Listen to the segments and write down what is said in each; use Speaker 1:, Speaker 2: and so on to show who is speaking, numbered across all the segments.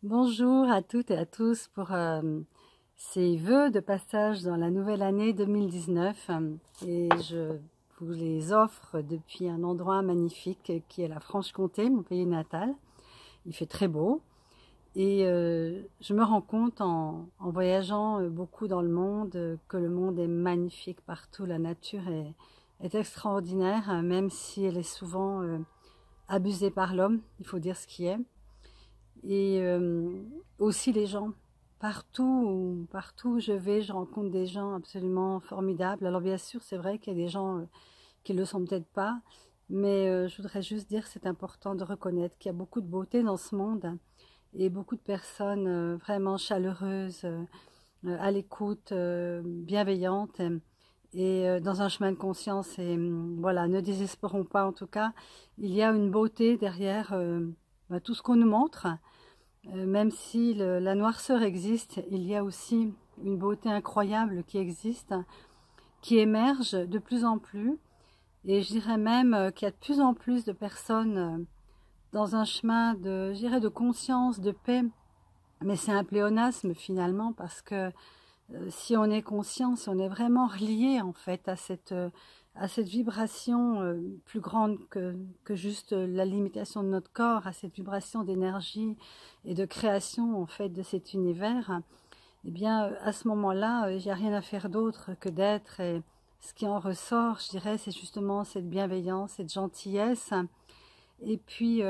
Speaker 1: Bonjour à toutes et à tous pour ces vœux de passage dans la nouvelle année 2019 et je vous les offre depuis un endroit magnifique qui est la Franche-Comté, mon pays natal. Il fait très beau et je me rends compte en voyageant beaucoup dans le monde que le monde est magnifique partout, la nature est extraordinaire même si elle est souvent abusée par l'homme, il faut dire ce qui est. Et aussi les gens. Partout où je vais, je rencontre des gens absolument formidables. Alors bien sûr, c'est vrai qu'il y a des gens qui le sont peut-être pas, mais je voudrais juste dire que c'est important de reconnaître qu'il y a beaucoup de beauté dans ce monde et beaucoup de personnes vraiment chaleureuses, à l'écoute, bienveillantes et dans un chemin de conscience. Et voilà, ne désespérons pas en tout cas. Il y a une beauté derrière tout ce qu'on nous montre. Même si la noirceur existe, il y a aussi une beauté incroyable qui existe, qui émerge de plus en plus. Et je dirais même qu'il y a de plus en plus de personnes dans un chemin de, je dirais, de conscience, de paix. Mais c'est un pléonasme finalement parce que si on est conscient, si on est vraiment relié en fait à cette vibration plus grande que juste la limitation de notre corps, à cette vibration d'énergie et de création en fait de cet univers, eh bien à ce moment-là, il n'y a rien à faire d'autre que d'être. Et ce qui en ressort, je dirais, c'est justement cette bienveillance, cette gentillesse. Et puis,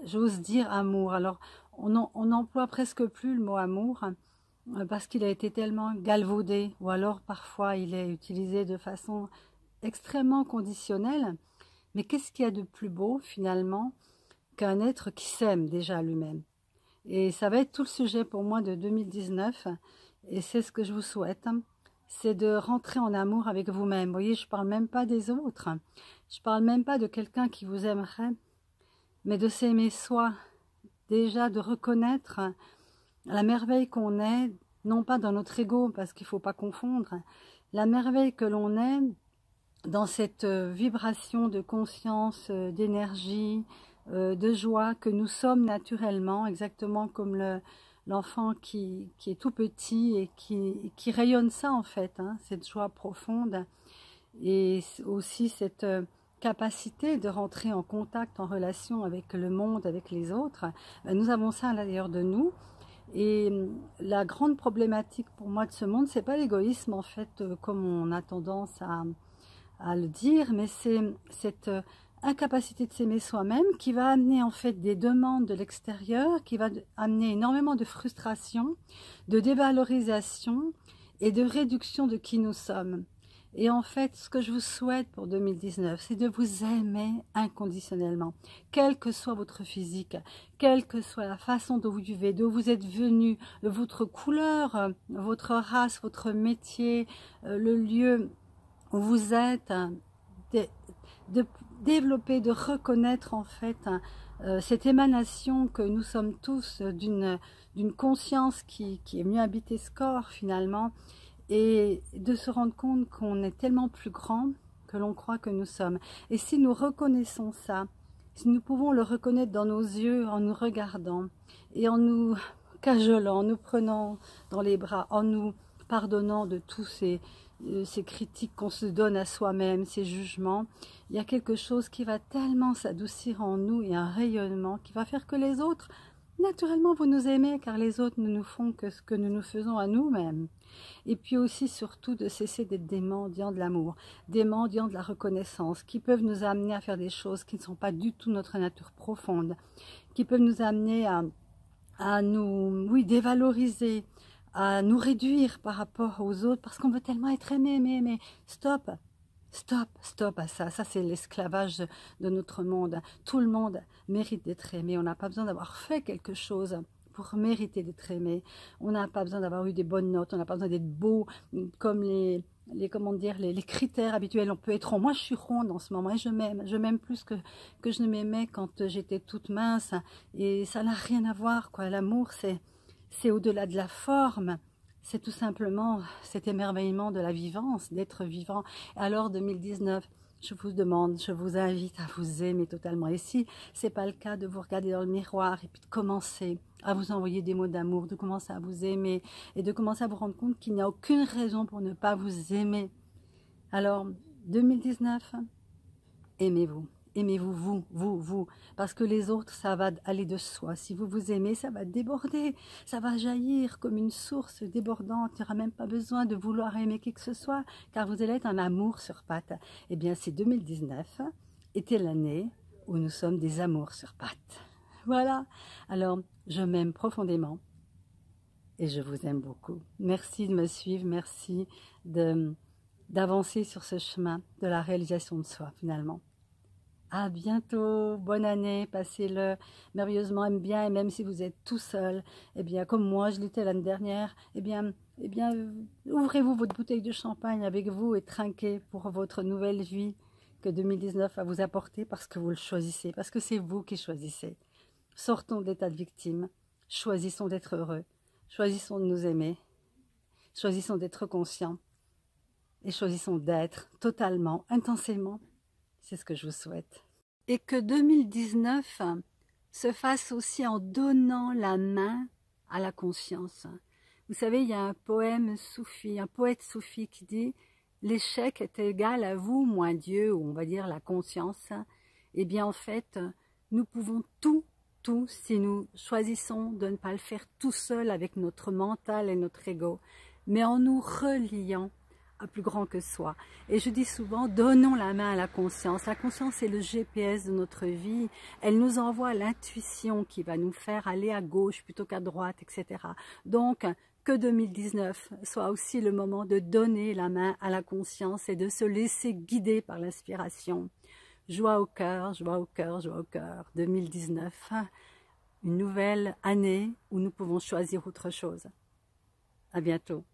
Speaker 1: j'ose dire amour. Alors, on n'emploie presque plus le mot amour parce qu'il a été tellement galvaudé, ou alors parfois il est utilisé de façon extrêmement conditionnelle. Mais qu'est-ce qu'il y a de plus beau finalement qu'un être qui s'aime déjà lui-même? Et ça va être tout le sujet pour moi de 2019, et c'est ce que je vous souhaite, c'est de rentrer en amour avec vous-même. Vous voyez, je ne parle même pas des autres, je ne parle même pas de quelqu'un qui vous aimerait, mais de s'aimer soi, déjà de reconnaître la merveille qu'on est, non pas dans notre ego, parce qu'il ne faut pas confondre, la merveille que l'on est dans cette vibration de conscience, d'énergie, de joie que nous sommes naturellement, exactement comme l'enfant qui est tout petit et qui rayonne ça en fait, hein, cette joie profonde et aussi cette capacité de rentrer en contact, en relation avec le monde, avec les autres. Nous avons ça à l'intérieur de nous. Et la grande problématique pour moi de ce monde, c'est pas l'égoïsme en fait, comme on a tendance à le dire, mais c'est cette incapacité de s'aimer soi-même qui va amener en fait des demandes de l'extérieur, qui va amener énormément de frustration, de dévalorisation et de réduction de qui nous sommes. Et en fait, ce que je vous souhaite pour 2019, c'est de vous aimer inconditionnellement, quel que soit votre physique, quelle que soit la façon dont vous vivez, d'où vous êtes venu, votre couleur, votre race, votre métier, le lieu où vous êtes, de développer, de reconnaître en fait cette émanation que nous sommes tous d'une conscience qui est mieux habiter ce corps finalement, et de se rendre compte qu'on est tellement plus grand que l'on croit que nous sommes. Et si nous reconnaissons ça, si nous pouvons le reconnaître dans nos yeux en nous regardant et en nous cajolant, en nous prenant dans les bras, en nous pardonnant de tous ces critiques qu'on se donne à soi-même, ces jugements, il y a quelque chose qui va tellement s'adoucir en nous et un rayonnement qui va faire que les autres, naturellement, vous nous aimez car les autres ne nous font que ce que nous nous faisons à nous-mêmes. Et puis aussi, surtout, de cesser d'être des mendiants de l'amour, des mendiants de la reconnaissance, qui peuvent nous amener à faire des choses qui ne sont pas du tout notre nature profonde, qui peuvent nous amener à nous, oui, dévaloriser, à nous réduire par rapport aux autres, parce qu'on veut tellement être aimé, mais stop, stop, stop à ça. Ça, c'est l'esclavage de notre monde. Tout le monde mérite d'être aimé. On n'a pas besoin d'avoir fait quelque chose pour mériter d'être aimé. On n'a pas besoin d'avoir eu des bonnes notes. On n'a pas besoin d'être beau comme comment dire, les critères habituels. On peut être rond. Moi, je suis ronde en ce moment et je m'aime. Je m'aime plus que je ne m'aimais quand j'étais toute mince. Et ça n'a rien à voir, quoi. L'amour, c'est au-delà de la forme. C'est tout simplement cet émerveillement de la vivance, d'être vivant. Alors 2019, je vous demande, je vous invite à vous aimer totalement. Et si ce n'est pas le cas, de vous regarder dans le miroir et puis de commencer à vous envoyer des mots d'amour, de commencer à vous aimer et de commencer à vous rendre compte qu'il n'y a aucune raison pour ne pas vous aimer. Alors, 2019, aimez-vous. Aimez-vous, vous, parce que les autres, ça va aller de soi. Si vous vous aimez, ça va déborder, ça va jaillir comme une source débordante. Il n'y aura même pas besoin de vouloir aimer qui que ce soit, car vous allez être un amour sur pattes. Eh bien, c'est 2019 était l'année où nous sommes des amours sur pattes. Voilà, alors je m'aime profondément et je vous aime beaucoup. Merci de me suivre, merci d'avancer sur ce chemin de la réalisation de soi finalement. À bientôt, bonne année, passez-le merveilleusement bien, et même si vous êtes tout seul, eh bien, comme moi, je l'étais l'année dernière, eh bien, ouvrez-vous votre bouteille de champagne avec vous et trinquez pour votre nouvelle vie que 2019 va vous apporter parce que vous le choisissez, parce que c'est vous qui choisissez. Sortons de l'état de victime, choisissons d'être heureux, choisissons de nous aimer, choisissons d'être conscients et choisissons d'être totalement, intensément. C'est ce que je vous souhaite. Et que 2019 se fasse aussi en donnant la main à la conscience. Vous savez, il y a un poème soufi, un poète soufi qui dit « L'échec est égal à vous, moins Dieu, ou on va dire la conscience. » Eh bien, en fait, nous pouvons tout, si nous choisissons de ne pas le faire tout seul avec notre mental et notre ego, mais en nous reliant à plus grand que soi. Et je dis souvent, donnons la main à la conscience. La conscience est le GPS de notre vie. Elle nous envoie l'intuition qui va nous faire aller à gauche plutôt qu'à droite, etc. Donc, que 2019 soit aussi le moment de donner la main à la conscience et de se laisser guider par l'inspiration. Joie au cœur, joie au cœur, joie au cœur. 2019, une nouvelle année où nous pouvons choisir autre chose. À bientôt.